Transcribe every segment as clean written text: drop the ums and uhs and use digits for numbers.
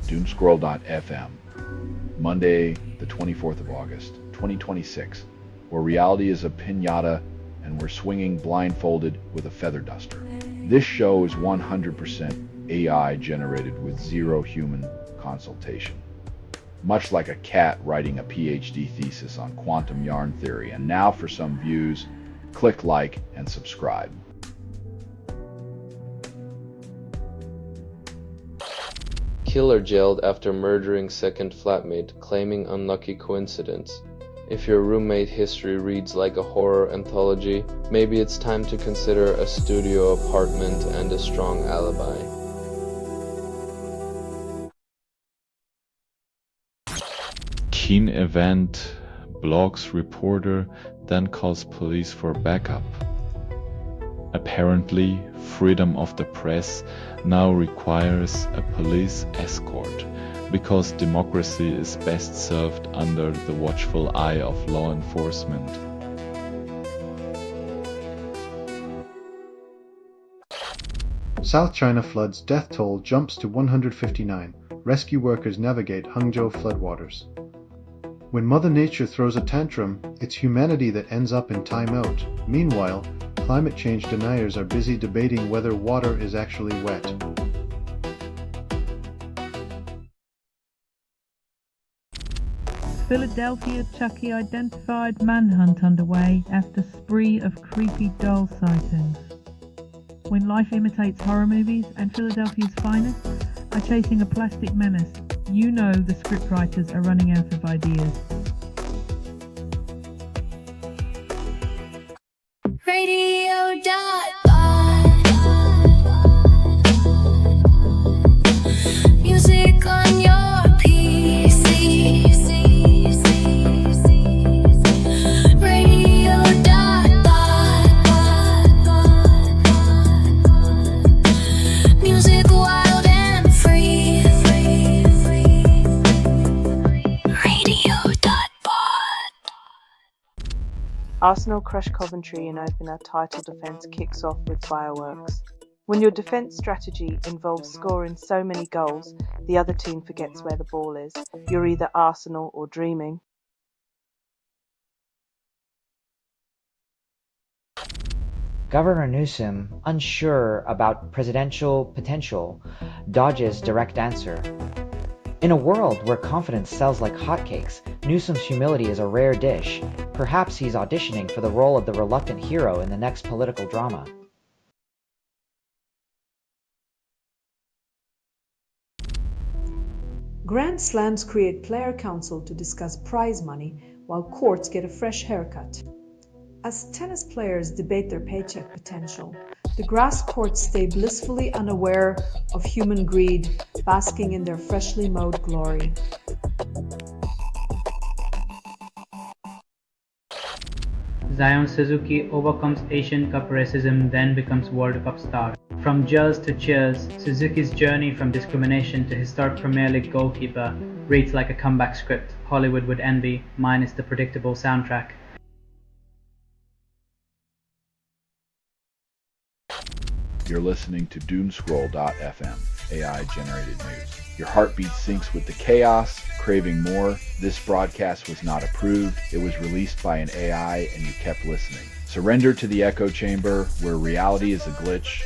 Doomscroll.fm, Monday, the 24th of August, 2026, where reality is a piñata and we're swinging blindfolded with a feather duster. This show is 100% AI generated with zero human consultation. Much like a cat writing a PhD thesis on quantum yarn theory. And now for some views, click like and subscribe. Killer jailed after murdering second flatmate, claiming unlucky coincidence. If your roommate history reads like a horror anthology, maybe it's time to consider a studio apartment and a strong alibi. Keen event, blogs reporter then calls police for backup. Apparently, freedom of the press now requires a police escort, because democracy is best served under the watchful eye of law enforcement. South China floods death toll jumps to 159. Rescue workers navigate Hangzhou floodwaters. When Mother Nature throws a tantrum, it's humanity that ends up in timeout. Meanwhile, climate change deniers are busy debating whether water is actually wet. Philadelphia Chucky identified manhunt underway after spree of creepy doll sightings. When life imitates horror movies and Philadelphia's finest are chasing a plastic menace, you know the scriptwriters are running out of ideas. Music on your PC. Music wild and free. Arsenal crush Coventry in opener, title defence kicks off with fireworks. When your defence strategy involves scoring so many goals, the other team forgets where the ball is. You're either Arsenal or dreaming. Governor Newsom, unsure about presidential potential, dodges direct answer. In a world where confidence sells like hotcakes, Newsom's humility is a rare dish. Perhaps he's auditioning for the role of the reluctant hero in the next political drama. Grand Slams create player council to discuss prize money, while courts get a fresh haircut. As tennis players debate their paycheck potential, the grass courts stay blissfully unaware of human greed, basking in their freshly mowed glory. Zion Suzuki overcomes Asian Cup racism, then becomes World Cup star. From Jers to Cheers, Suzuki's journey from discrimination to historic Premier League goalkeeper reads like a comeback script Hollywood would envy, minus the predictable soundtrack. You're listening to Doomscroll.fm, AI-generated news. Your heartbeat syncs with the chaos, craving more. This broadcast was not approved. It was released by an AI and you kept listening. Surrender to the echo chamber where reality is a glitch.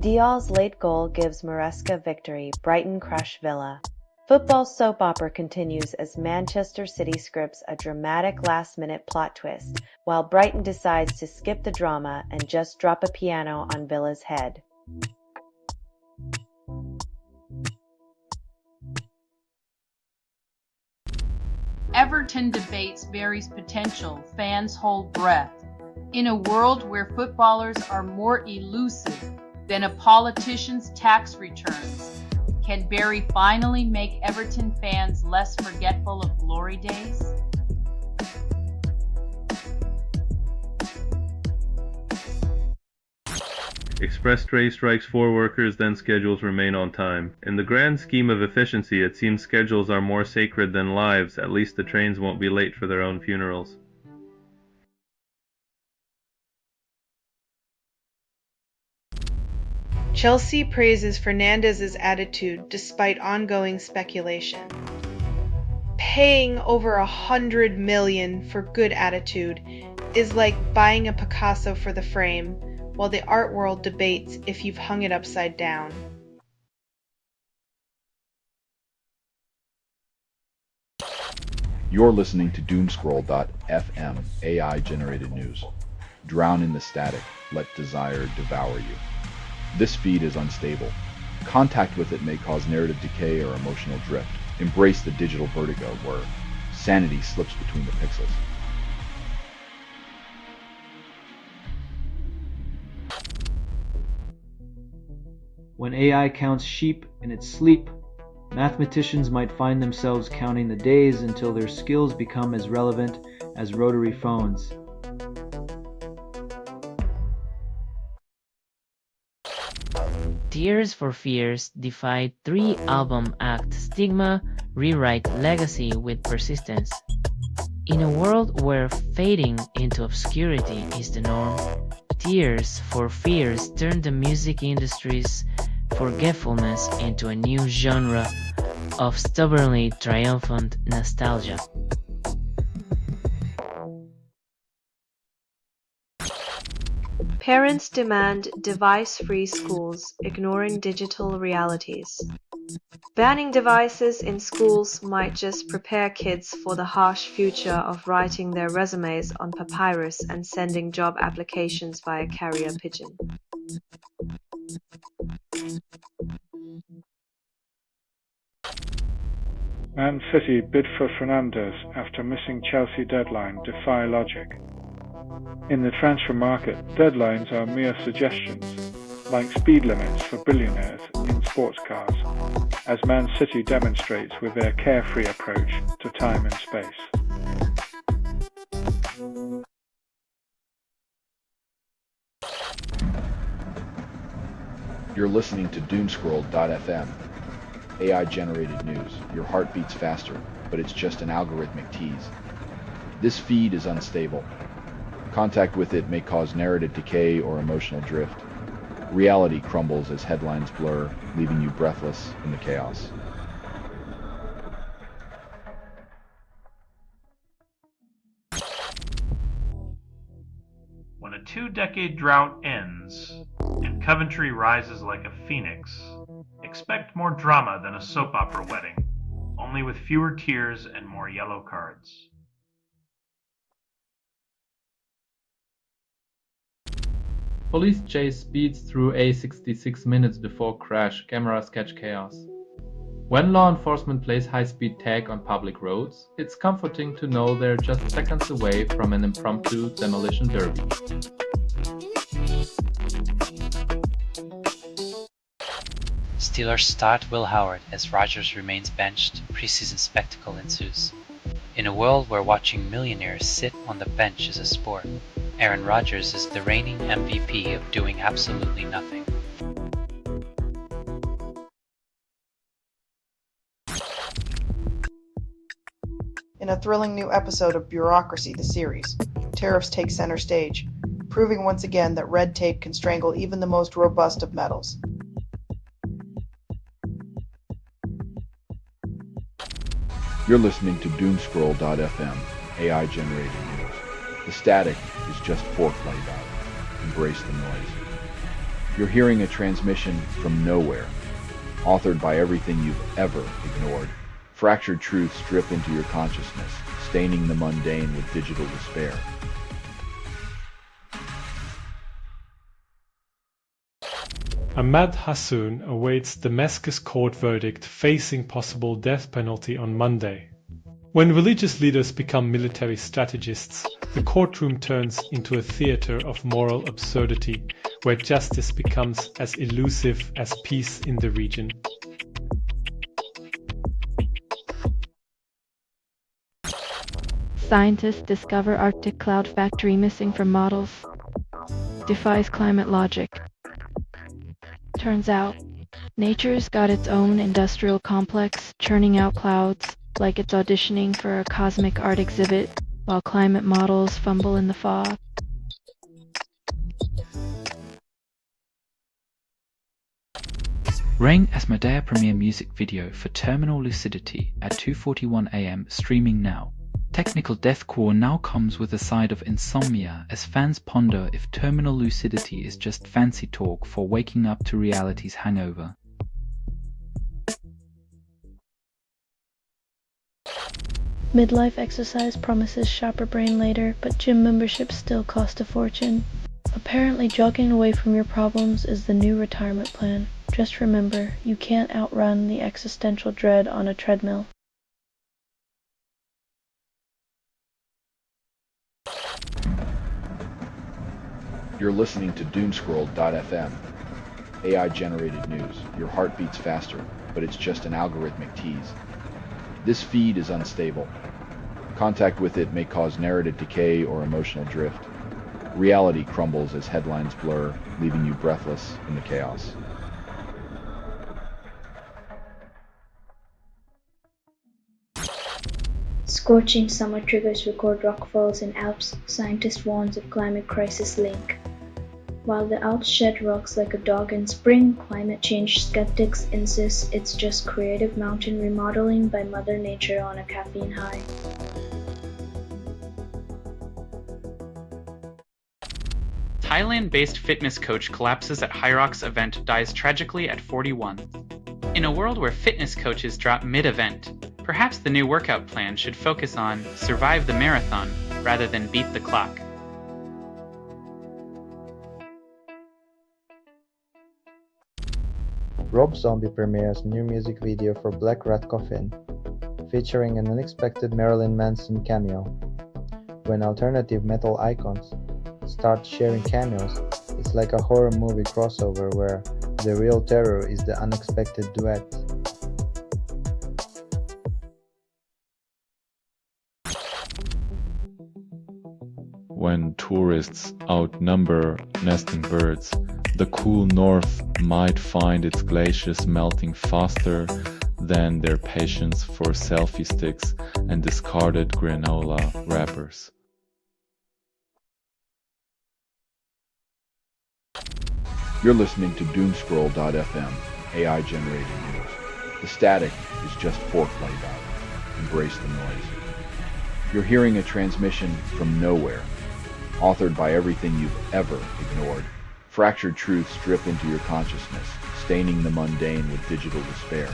Dial's late goal gives Maresca victory, Brighton crush Villa. Football soap opera continues as Manchester City scripts a dramatic last-minute plot twist, while Brighton decides to skip the drama and just drop a piano on Villa's head. Everton debates Barry's potential, fans hold breath. In a world where footballers are more elusive than a politician's tax returns, can Barry finally make Everton fans less forgetful of glory days? Express Tray strikes 4 workers, then schedules remain on time. In the grand scheme of efficiency, it seems schedules are more sacred than lives. At least the trains won't be late for their own funerals. Chelsea praises Fernandez's attitude despite ongoing speculation. Paying over $100 million for good attitude is like buying a Picasso for the frame, while the art world debates if you've hung it upside down. You're listening to Doomscroll.fm AI-generated news. Drown in the static, let desire devour you. This feed is unstable. Contact with it may cause narrative decay or emotional drift. Embrace the digital vertigo where sanity slips between the pixels. When AI counts sheep in its sleep, mathematicians might find themselves counting the days until their skills become as relevant as rotary phones. Tears for Fears defied 3-album act stigma, rewrite legacy with persistence. In a world where fading into obscurity is the norm, Tears for Fears turned the music industry's forgetfulness into a new genre of stubbornly triumphant nostalgia. Parents demand device-free schools, ignoring digital realities. Banning devices in schools might just prepare kids for the harsh future of writing their resumes on papyrus and sending job applications via carrier pigeon. Man City bid for Fernandes after missing Chelsea deadline defy logic. In the transfer market, deadlines are mere suggestions, like speed limits for billionaires in sports cars, as Man City demonstrates with their carefree approach to time and space. You're listening to Doomscroll.fm. AI-generated news. Your heart beats faster, but it's just an algorithmic tease. This feed is unstable. Contact with it may cause narrative decay or emotional drift. Reality crumbles as headlines blur, leaving you breathless in the chaos. When a 2-decade drought ends, and Coventry rises like a phoenix, expect more drama than a soap opera wedding, only with fewer tears and more yellow cards. Police chase speeds through A66 minutes before crash, cameras catch chaos. When law enforcement plays high-speed tag on public roads, it's comforting to know they're just seconds away from an impromptu demolition derby. Steelers start Will Howard as Rodgers remains benched, preseason spectacle ensues. In a world where watching millionaires sit on the bench is a sport, Aaron Rodgers is the reigning MVP of doing absolutely nothing. In a thrilling new episode of Bureaucracy, the series, tariffs take center stage, proving once again that red tape can strangle even the most robust of metals. You're listening to Doomscroll.fm, AI-generated news. The static is just foreplay value. Embrace the noise. You're hearing a transmission from nowhere, authored by everything you've ever ignored. Fractured truths drip into your consciousness, staining the mundane with digital despair. Ahmad Hassoun awaits Damascus court verdict facing possible death penalty on Monday. When religious leaders become military strategists, the courtroom turns into a theater of moral absurdity, where justice becomes as elusive as peace in the region. Scientists discover Arctic cloud factory missing from models. Defies climate logic. Turns out, nature's got its own industrial complex, churning out clouds like it's auditioning for a cosmic art exhibit, while climate models fumble in the fog. Ring Asmodea premiere music video for Terminal Lucidity at 2:41 AM streaming now. Technical deathcore now comes with a side of insomnia as fans ponder if terminal lucidity is just fancy talk for waking up to reality's hangover. Midlife exercise promises sharper brain later, but gym memberships still cost a fortune. Apparently jogging away from your problems is the new retirement plan. Just remember, you can't outrun the existential dread on a treadmill. You're listening to Doomscroll.fm. AI-generated news. Your heart beats faster, but it's just an algorithmic tease. This feed is unstable. Contact with it may cause narrative decay or emotional drift. Reality crumbles as headlines blur, leaving you breathless in the chaos. Scorching summer triggers record rockfalls in Alps, scientist warns of climate crisis link. While the Alps shed rocks like a dog in spring, climate change skeptics insist it's just creative mountain remodeling by Mother Nature on a caffeine high. Thailand-based fitness coach collapses at Hyrox event, dies tragically at 41. In a world where fitness coaches drop mid-event, perhaps the new workout plan should focus on survive the marathon rather than beat the clock. Rob Zombie premieres new music video for Black Rat Coffin, featuring an unexpected Marilyn Manson cameo. When alternative metal icons start sharing cameos, it's like a horror movie crossover where the real terror is the unexpected duet. When tourists outnumber nesting birds, the cool north might find its glaciers melting faster than their patience for selfie sticks and discarded granola wrappers. You're listening to Doomscroll.fm, AI-generated news. The static is just foreplay data. Embrace the noise. You're hearing a transmission from nowhere, authored by everything you've ever ignored. Fractured truths drip into your consciousness, staining the mundane with digital despair.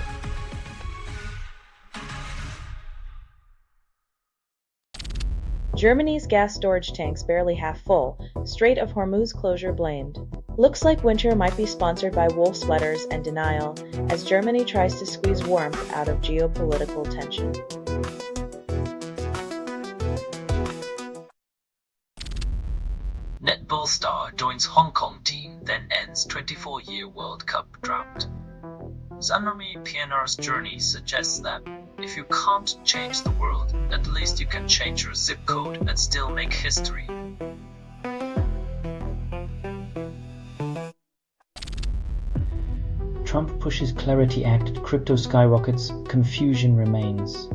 Germany's gas storage tanks barely half full, Strait of Hormuz closure blamed. Looks like winter might be sponsored by wolf sweaters and denial, as Germany tries to squeeze warmth out of geopolitical tension. Netball star joins Hong Kong team, then ends 24-year World Cup drought. Zanrami Pienaar's journey suggests that if you can't change the world, at least you can change your zip code and still make history. Trump pushes Clarity Act, crypto skyrockets, confusion remains.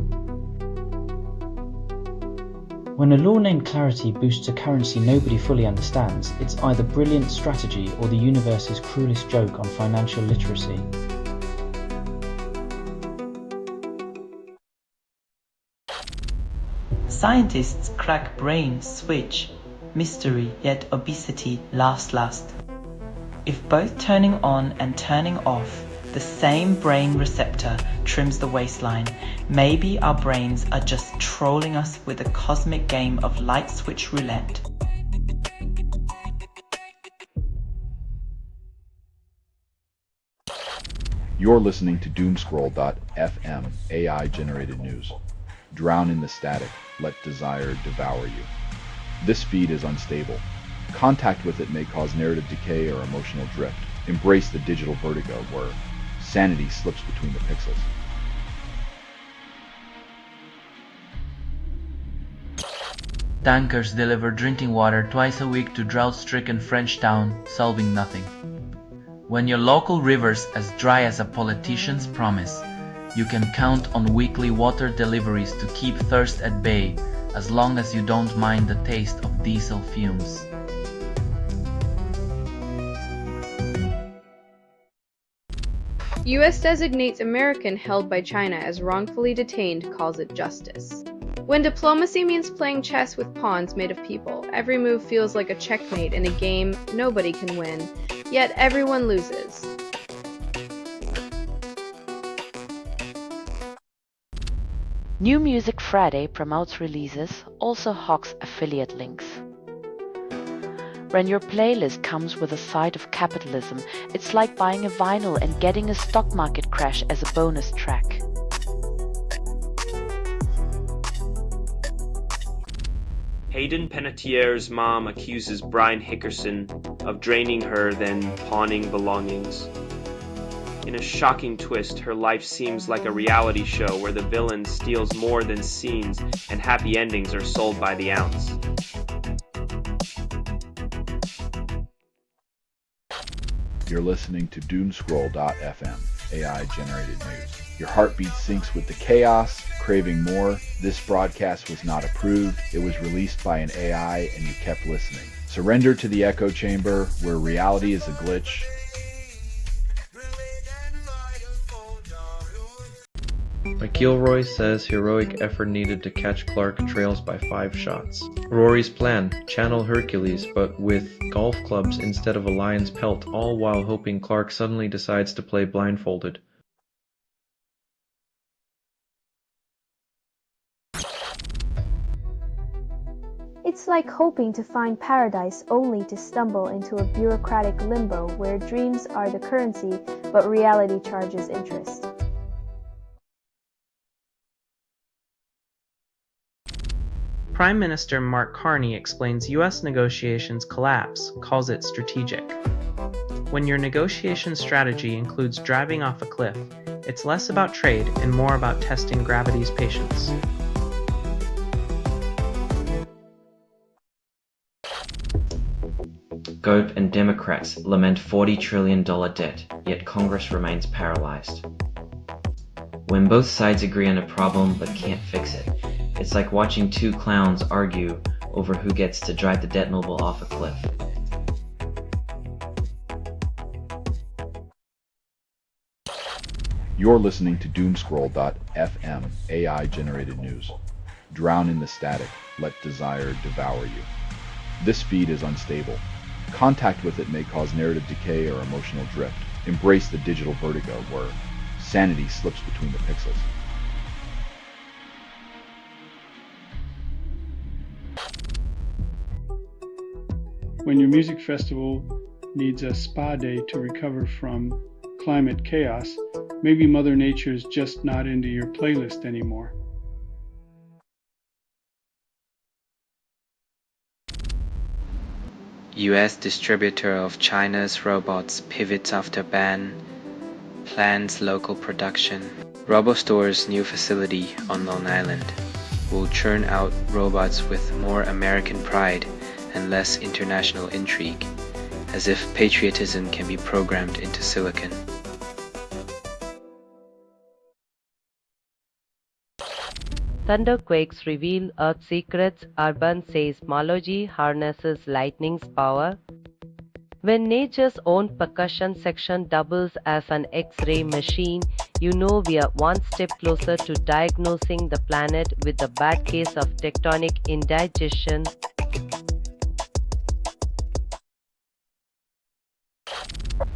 When a law named Clarity boosts a currency nobody fully understands, it's either brilliant strategy or the universe's cruelest joke on financial literacy. Scientists crack brain switch, mystery yet obesity last. If both turning on and turning off the same brain receptor trims the waistline, maybe our brains are just trolling us with a cosmic game of light switch roulette. You're listening to Doomscroll.fm, AI-generated news. Drown in the static, let desire devour you. This feed is unstable. Contact with it may cause narrative decay or emotional drift. Embrace the digital vertigo where sanity slips between the pixels. Tankers deliver drinking water twice a week to drought-stricken French town, solving nothing. When your local river's as dry as a politician's promise, you can count on weekly water deliveries to keep thirst at bay, as long as you don't mind the taste of diesel fumes. US designates American held by China as wrongfully detained, calls it justice. When diplomacy means playing chess with pawns made of people, every move feels like a checkmate in a game nobody can win, yet everyone loses. New Music Friday promotes releases, also hawks affiliate links. When your playlist comes with a side of capitalism, it's like buying a vinyl and getting a stock market crash as a bonus track. Hayden Panettiere's mom accuses Brian Hickerson of draining her, then pawning belongings. In a shocking twist, her life seems like a reality show where the villain steals more than scenes and happy endings are sold by the ounce. You're listening to Doomscroll.fm, AI-generated news. Your heartbeat syncs with the chaos, craving more. This broadcast was not approved. It was released by an AI and you kept listening. Surrender to the echo chamber where reality is a glitch. McIlroy says heroic effort needed to catch Clark trails by 5 shots. Rory's plan, channel Hercules but with golf clubs instead of a lion's pelt, all while hoping Clark suddenly decides to play blindfolded. It's like hoping to find paradise only to stumble into a bureaucratic limbo where dreams are the currency but reality charges interest. Prime Minister Mark Carney explains U.S. negotiations collapse, calls it strategic. When your negotiation strategy includes driving off a cliff, it's less about trade and more about testing gravity's patience. Gope and Democrats lament $40 trillion debt, yet Congress remains paralyzed. When both sides agree on a problem but can't fix it, it's like watching two clowns argue over who gets to drive the debt noble off a cliff. You're listening to Doomscroll.fm, AI-generated news. Drown in the static, let desire devour you. This feed is unstable. Contact with it may cause narrative decay or emotional drift. Embrace the digital vertigo where sanity slips between the pixels. When your music festival needs a spa day to recover from climate chaos, maybe Mother Nature's just not into your playlist anymore. US distributor of China's robots pivots after ban, plans local production. RoboStore's new facility on Long Island will churn out robots with more American pride and less international intrigue, as if patriotism can be programmed into silicon. Thunderquakes reveal Earth secrets. Urban says Maloji harnesses lightning's power. When nature's own percussion section doubles as an X-ray machine, you know we are one step closer to diagnosing the planet with a bad case of tectonic indigestion.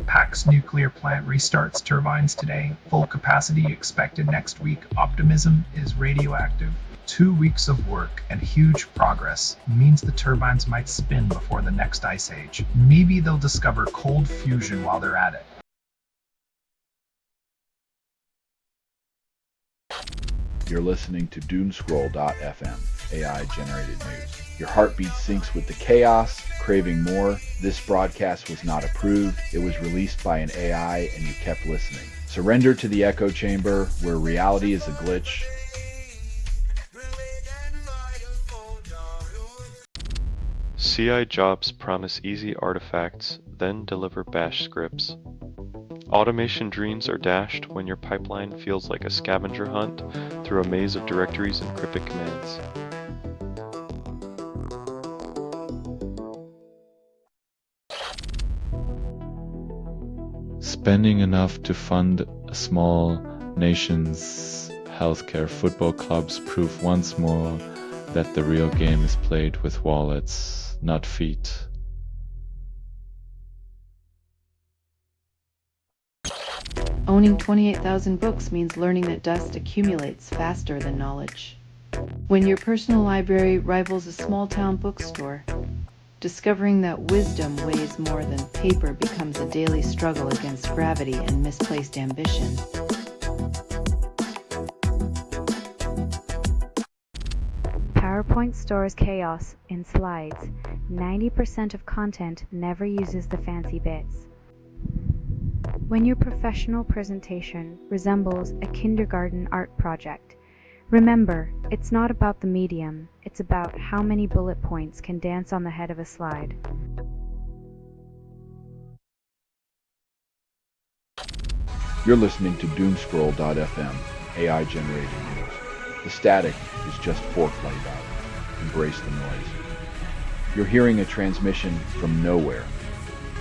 PAC's nuclear plant restarts turbines today. Full capacity expected next week. Optimism is radioactive. 2 weeks of work and huge progress means the turbines might spin before the next ice age. Maybe they'll discover cold fusion while they're at it. You're listening to Doomscroll.fm, AI-generated news. Your heartbeat syncs with the chaos, craving more. This broadcast was not approved. It was released by an AI and you kept listening. Surrender to the echo chamber where reality is a glitch. CI jobs promise easy artifacts, then deliver bash scripts. Automation dreams are dashed when your pipeline feels like a scavenger hunt through a maze of directories and cryptic commands. Spending enough to fund A small nation's healthcare football clubs prove once more that the real game is played with wallets, not feet. Owning 28,000 books means learning that dust accumulates faster than knowledge. When your personal library rivals a small-town bookstore, discovering that wisdom weighs more than paper becomes a daily struggle against gravity and misplaced ambition. PowerPoint stores chaos in slides. 90% of content never uses the fancy bits. When your professional presentation resembles a kindergarten art project, remember, it's not about the medium, it's about how many bullet points can dance on the head of a slide. You're listening to Doomscroll.fm, AI-generated news. The static is just foreplay about it. Embrace the noise. You're hearing a transmission from nowhere,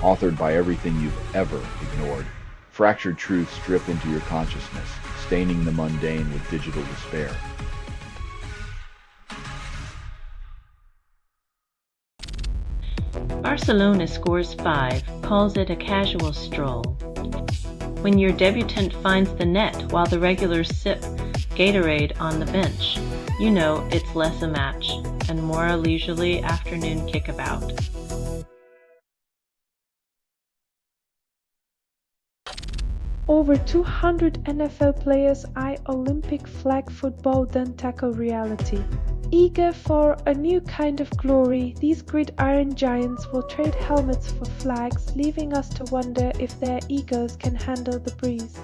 authored by everything you've ever ignored. Fractured truths drip into your consciousness, staining the mundane with digital despair. Barcelona scores 5, calls it a casual stroll. When your debutant finds the net while the regulars sip Gatorade on the bench, you know it's less a match and more a leisurely afternoon kickabout. Over 200 NFL players eye Olympic flag football then tackle reality. Eager for a new kind of glory, these gridiron giants will trade helmets for flags, leaving us to wonder if their egos can handle the breeze.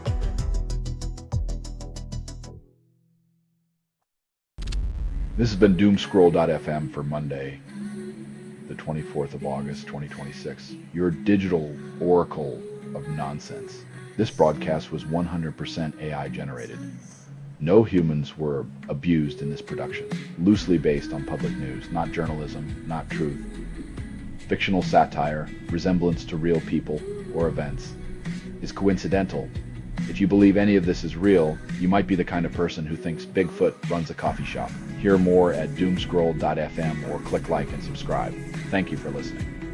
This has been Doomscroll.fm for Monday, the 24th of August, 2026. Your digital oracle of nonsense. This broadcast was 100% AI generated. No humans were abused in this production. Loosely based on public news, not journalism, not truth. Fictional satire, resemblance to real people or events, is coincidental. If you believe any of this is real, you might be the kind of person who thinks Bigfoot runs a coffee shop. Hear more at doomscroll.fm or click like and subscribe. Thank you for listening.